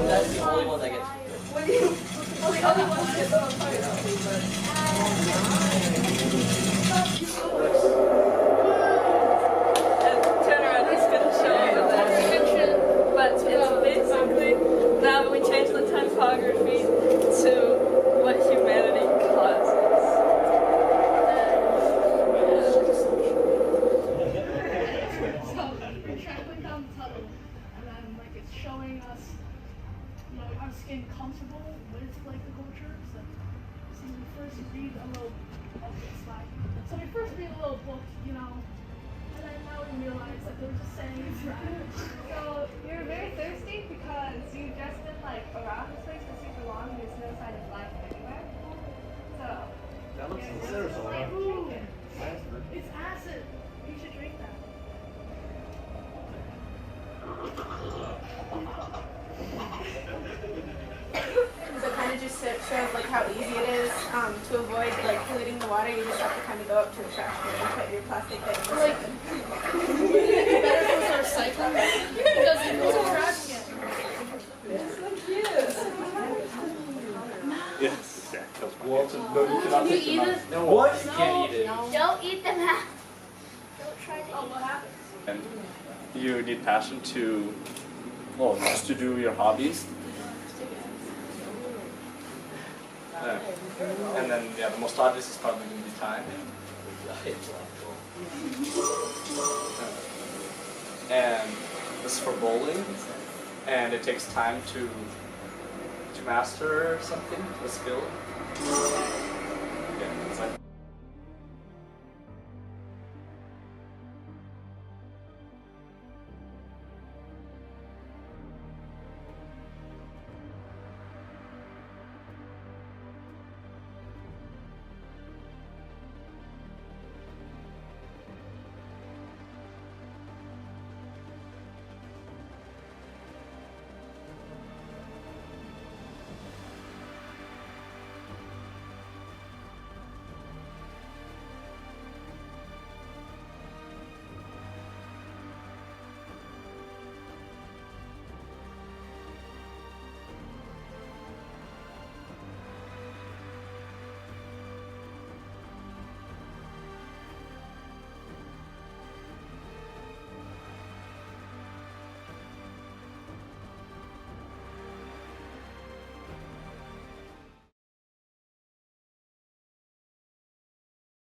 That's the only one that gets. Well, the other ones get on fire. And turn around, he's going to show you the description. But it's basically, now we change the typography to what humanity causes. So we're traveling down the tunnel, and then like it's showing us, you know, our skin comfortable with like the culture. So we first read a little slide. So we first read a little book, you know, and then now we realize that they're just saying it's right. So you're very thirsty because you've just been like around this place for super long and there's no sign of life anywhere. So That looks you're considerable. just like drinking. It's acid. You should drink that. So kind of just shows like how easy it is to avoid like polluting the water. You just have to kind of go up to the trash can and put your plastic bag in the Like, bin. it's better if it's recycling because it goes in trash can. Yes. Yeah, kills my Walton, no, you cannot Can you take them eat out. it? No, what? You can't eat it. Don't eat them out. Don't try to Oh, what happens? And you need passion to, well, just to do your hobbies. And then, yeah, the most obvious is probably going to be time. And this is for bowling, and it takes time to master something, a skill.